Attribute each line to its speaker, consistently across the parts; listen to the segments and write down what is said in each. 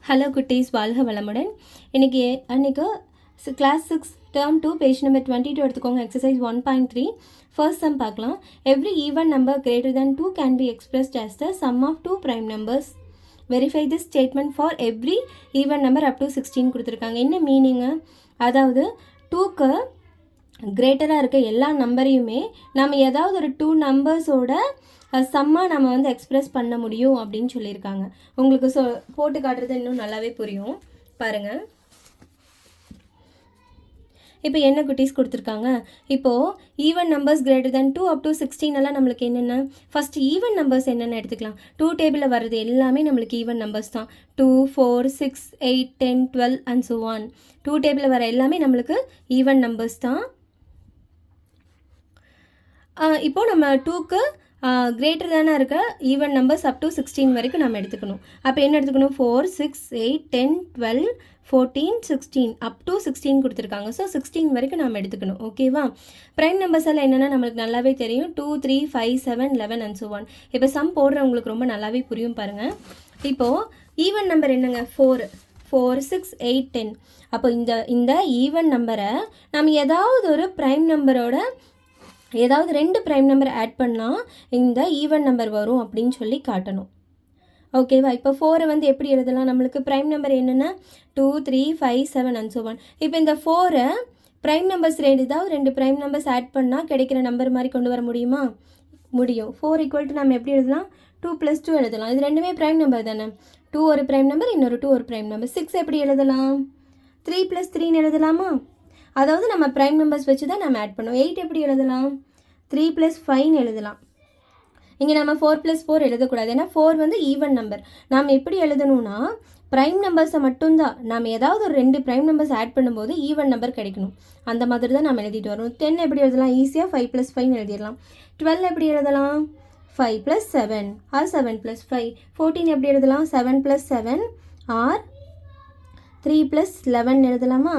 Speaker 1: Hello குட்டீஸ், வாழ்க வளமுடன். அன்றைக்கு கிளாஸ் 6 டேர்ம் 2 பேஜ் நம்பர் 22 எடுத்துக்கோங்க. எக்ஸசைஸ் 1.3 ஃபர்ஸ்ட் சம் பார்க்கலாம். Every even number greater than 2 can be expressed as the sum of 2 prime numbers. Verify this statement for every even number up to 16 கொடுத்துருக்காங்க. என்ன meaning? அதாவது 2க்கு கிரேட்டராக இருக்க எல்லா நம்பரையுமே நம்ம ஏதாவது ஒரு 2 நம்பர்ஸோட சம்மாக நம்ம வந்து எக்ஸ்ப்ரெஸ் பண்ண முடியும் அப்படின்னு சொல்லியிருக்காங்க. உங்களுக்கு போட்டு காட்டுறது இன்னும் நல்லாவே புரியும் பாருங்கள். இப்போ என்ன குட்டீஸ் கொடுத்துருக்காங்க? இப்போது even numbers greater than 2 up to 16 எல்லாம் நம்மளுக்கு என்னென்ன, ஃபஸ்ட்டு ஈவன் நம்பர்ஸ் என்னென்னு எடுத்துக்கலாம். 2 டேபிளில் வர்றது எல்லாமே நம்மளுக்கு ஈவன் நம்பர்ஸ் தான். 2, 4, 6, 8, 10, 12 அண்ட் so on. 2 டேபிளில் வர எல்லாமே நம்மளுக்கு ஈவன் நம்பர்ஸ் தான். இப்போது நம்ம 2க்கு கிரேட்டர் தானே இருக்க ஈவன் நம்பர்ஸ் அப் டு 16 வரைக்கும் நம்ம எடுத்துக்கணும். அப்போ என்ன எடுத்துக்கணும்? 4, 6, 8, 10, 12, 14, 16 அப் டு 16 கொடுத்துருக்காங்க. ஸோ 16 வரைக்கும் நம்ம எடுத்துக்கணும். ஓகேவா? ப்ரைம் நம்பர்ஸ் எல்லாம் என்னென்னா நம்மளுக்கு நல்லாவே தெரியும். 2, 3, 5, 7, 11 அண்ட் so on. இப்போ சம் போடுறவங்களுக்கு ரொம்ப நல்லாவே புரியும் பாருங்கள். இப்போது ஈவன் நம்பர் என்னங்க? 4, 6, 8, 10. அப்போ இந்த ஈவன் நம்பரை நம்ம ஏதாவது ஒரு ப்ரைம் நம்பரோட ஏதாவது 2 ப்ரைம் நம்பர் ஆட் பண்ணால் இந்த ஈவன் நம்பர் வரும் அப்படின்னு சொல்லி காட்டணும். ஓகேவா? இப்போ 4 வந்து எப்படி எழுதலாம்? நம்மளுக்கு ப்ரைம் நம்பர் என்னென்னா 2, 3, 5, 7 அண்ட் so on. இப்போ இந்த 4 ப்ரைம் நம்பர்ஸ் ஏதாவது 2 ப்ரைம் நம்பர்ஸ் ஆட் பண்ணால் கிடைக்கிற நம்பர் மாதிரி கொண்டு வர முடியுமா? முடியும். 4 ஈக்குவல் டு நம்ம எப்படி எழுதலாம்? 2 + 2 எழுதலாம். இது ரெண்டுமே ப்ரைம் நம்பர் தானே. 2 ஒரு ப்ரைம் நம்பர், இன்னொரு 2 ஒரு ப்ரைம் நம்பர். 6 எப்படி எழுதலாம்? 3 + 3ன்னு எழுதலாமா? அதாவது நம்ம ப்ரைம் நம்பர்ஸ் வச்சு தான் நம்ம ஆட் பண்ணோம். 8 எப்படி எழுதலாம்? 3 + 5ன்னு எழுதலாம். இங்கே நம்ம 4 + 4 எழுதக்கூடாது. ஏன்னா 4 வந்து ஈவன் நம்பர். நாம் எப்படி எழுதணும்னா ப்ரைம் நம்பர்ஸை மட்டும்தான் நம்ம ஏதாவது ஒரு 2 ப்ரைம் நம்பர்ஸ் ஆட் பண்ணும்போது ஈவன் நம்பர் கிடைக்கணும். அந்த மாதிரி தான் நம்ம எழுதிட்டு வரோம். 10 எப்படி எழுதலாம்? ஈஸியாக 5 + 5ன்னு எழுதிடலாம். 12 எப்படி எழுதலாம்? 5 + 7 ஆர் 7 + 5. 14 எப்படி எழுதலாம்? 7 + 7 ஆர் 3 + 11 எழுதலாமா?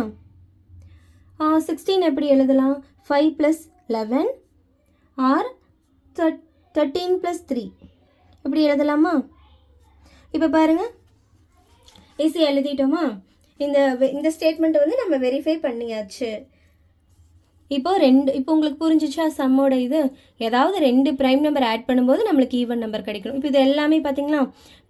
Speaker 1: 16 எப்படி எழுதலாம்? 5 + 11 ஆர் 13 + 3 இப்படி எழுதலாமா? இப்போ பாருங்கள், ஈஸியாக எழுதிட்டோமா? இந்த ஸ்டேட்மெண்ட்டை வந்து நம்ம வெரிஃபை பண்ணியாச்சு. இப்போ உங்களுக்கு புரிஞ்சிச்சா சம்மோட இது? ஏதாவது 2 ப்ரைம் நம்பர் ஆட் பண்ணும்போது நம்மளுக்கு ஈவன் நம்பர் கிடைக்கணும். இப்போ இது எல்லாமே பார்த்தீங்களா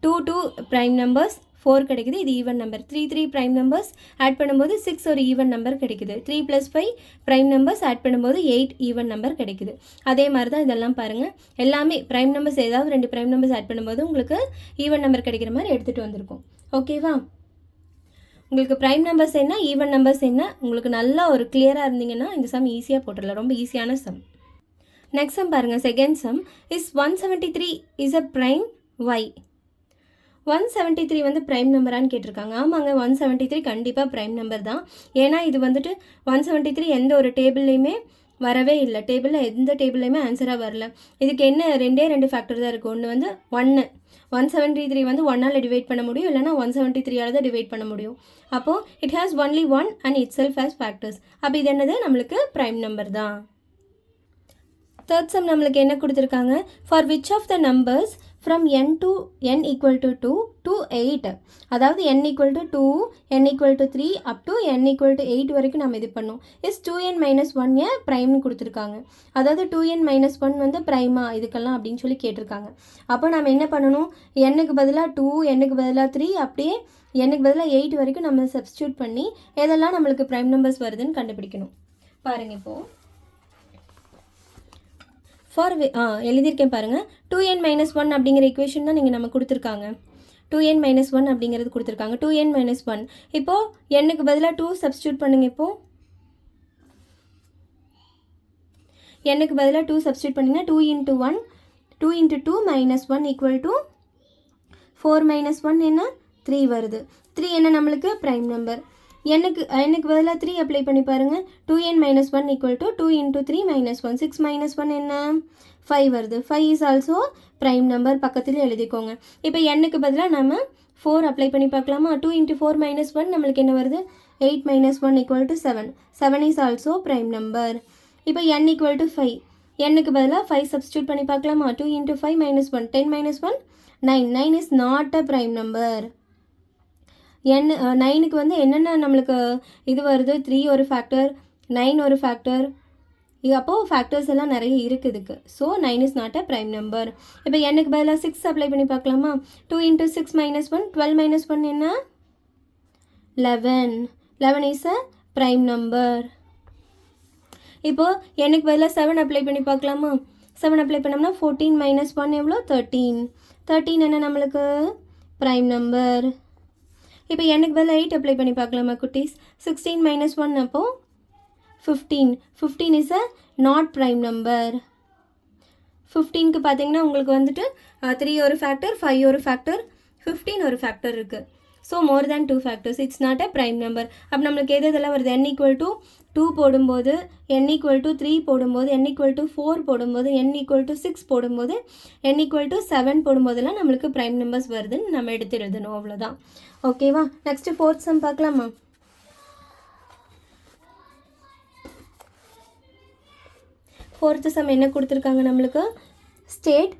Speaker 1: 2 ப்ரைம் நம்பர்ஸ் 4 கிடைக்குது, இது even number. 3 prime numbers add பண்ணும்போது 6 ஒரு ஈவன் நம்பர் கிடைக்குது. 3 + 5 ப்ரைம் நம்பர்ஸ் ஆட் பண்ணும்போது 8 ஈவன் நம்பர் கிடைக்குது. அதே மாதிரி தான் இதெல்லாம் பாருங்கள். எல்லாமே ப்ரைம் நம்பர்ஸ் ஏதாவது 2 ப்ரைம் நம்பர்ஸ் ஆட் பண்ணும்போது உங்களுக்கு ஈவன் நம்பர் கிடைக்கிற மாதிரி எடுத்துகிட்டு வந்திருக்கும். ஓகேவா? உங்களுக்கு ப்ரைம் நம்பர்ஸ் என்ன, ஈவன் நம்பர்ஸ் என்ன, உங்களுக்கு நல்லா ஒரு கிளியராக இருந்தீங்கன்னா இந்த சம் ஈஸியாக போட்டுடலாம். ரொம்ப ஈஸியான சம். நெக்ஸ்ட் சம் பாருங்கள். Second sum is 173 is a prime why. 173 வந்து ப்ரைம் நம்பரான்னு கேட்டிருக்காங்க. ஆமாங்க, 173 கண்டிப்பாக ப்ரைம் நம்பர் தான். ஏன்னா இது வந்துட்டு 173 எந்த ஒரு டேபிள்லையுமே வரவே இல்லை. எந்த டேபிள்லையுமே ஆன்சராக வரல. இதுக்கு என்ன 2 ஃபேக்டர் தான் இருக்குது. ஒன்று வந்து 173 வந்து 1ஆல் டிவைட் பண்ண முடியும், இல்லைனா 173ஆல் தான் டிவைட் பண்ண முடியும். அப்போது it has only 1 and itself has factors. அப்போ இது என்னது? நம்மளுக்கு ப்ரைம் நம்பர் தான். தேர்ட் சம் நம்மளுக்கு என்ன கொடுத்துருக்காங்க? For which of the numbers from n to n = 2 to 8, அதாவது n = 2, n = 3 up to n = 8 வரைக்கும் நம்ம இது பண்ணோம். இஸ் 2n - 1 ப்ரைம்னு கொடுத்துருக்காங்க. அதாவது 2n - 1 வந்து ப்ரைமா இதுக்கெல்லாம் அப்படின்னு சொல்லி கேட்டிருக்காங்க. அப்போ நம்ம என்ன பண்ணணும்? n-க்கு பதிலாக 2, n-க்கு பதிலாக 3, அப்படியே n-க்கு பதிலாக 8 வரைக்கும் நம்ம சப்ஸ்டியூட் பண்ணி எதெல்லாம் நம்மளுக்கு ப்ரைம் நம்பர்ஸ் வருதுன்னு கண்டுபிடிக்கணும். பாருங்கள், இப்போது எழுதியிருக்கேன் பாருங்கள். 2n - 1 அப்படிங்கிற ஈக்குவேஷன் தான் நீங்கள் நம்ம கொடுத்துருக்காங்க. 2n - 1 அப்படிங்கிறது கொடுத்துருக்காங்க. 2n - 1 இப்போது n-க்கு பதிலாக 2 சப்ஸ்டியூட் பண்ணுங்கள். இப்போது n-க்கு பதிலாக 2 சப்ஸ்டியூட் பண்ணிங்கன்னா 2 × 1 2 × 2 - 1 = 4 - 1 என்ன? 3 வருது. 3 என்ன? நம்மளுக்கு ப்ரைம் நம்பர். n-க்கு பதிலாக 3 அப்ளை பண்ணி பாருங்கள். 2n - 1 = 2 × 3 - 1 6 - 1 என்ன? 5 வருது. 5 இஸ் ஆல்சோ ப்ரைம் நம்பர். பக்கத்தில் எழுதிக்கோங்க. இப்போ n-க்கு பதிலாக நம்ம 4 அப்ளை பண்ணி பார்க்கலாமா? 2 × 4 - 1 நம்மளுக்கு என்ன வருது? 8 - 1 = 7. 7 இஸ் ஆல்சோ ப்ரைம் நம்பர். இப்போ n = 5. n-க்கு பதிலாக 5 சப்ஸ்டியூட் பண்ணி பார்க்கலாமா? 2 × 5 - 1 10 - 1 9. 9 is not a prime number. n 9க்கு வந்து என்னென்ன நம்மளுக்கு இது வருது, 3 ஒரு ஃபேக்டர், 9 ஒரு ஃபேக்டர், அப்போது ஃபேக்டர்ஸ் எல்லாம் நிறைய இருக்குது இதுக்கு. So 9 is not a prime number. இப்போ என்னுக்கு பதிலாக 6 அப்ளை பண்ணி பார்க்கலாமா? 2 × 6 - 1, 12 - 1 என்ன? 11. 11 இஸ் அ ப்ரைம் நம்பர். இப்போது என்னுக்கு பதிலாக 7 அப்ளை பண்ணி பார்க்கலாமா? 7 அப்ளை பண்ணோம்னா 14 - 1 எவ்வளோ? 13. 13 என்ன நம்மளுக்கு? Prime number. இப்போ என்னுக்கு பதிலாக 8 அப்ளை பண்ணி பார்க்கலாமா குட்டீஸ்? 16 - 1 அப்போது 15. 15 is a not prime number. 15க்கு பார்த்தீங்கன்னா உங்களுக்கு வந்துட்டு 3 ஒரு ஃபேக்டர், 5 ஒரு ஃபேக்டர், 15 ஒரு ஃபேக்டர் இருக்குது. So more than 2 factors. It's not a prime number. அப்போ நம்மளுக்கு எது இதெல்லாம் வருது? n = 2 போடும்போது, n = 3 போடும்போது, n = 4 போடும்போது, n = 6 போடும்போது, n = 7 போடும்போதெல்லாம் நம்மளுக்கு ப்ரைம் நம்பர்ஸ் வருதுன்னு நம்ம எடுத்து எழுதணும். அவ்வளோதான். ஓகேவா? நெக்ஸ்ட்டு 4th சம் பார்க்கலாமா? 4th சம் என்ன கொடுத்துருக்காங்க நம்மளுக்கு? ஸ்டேட்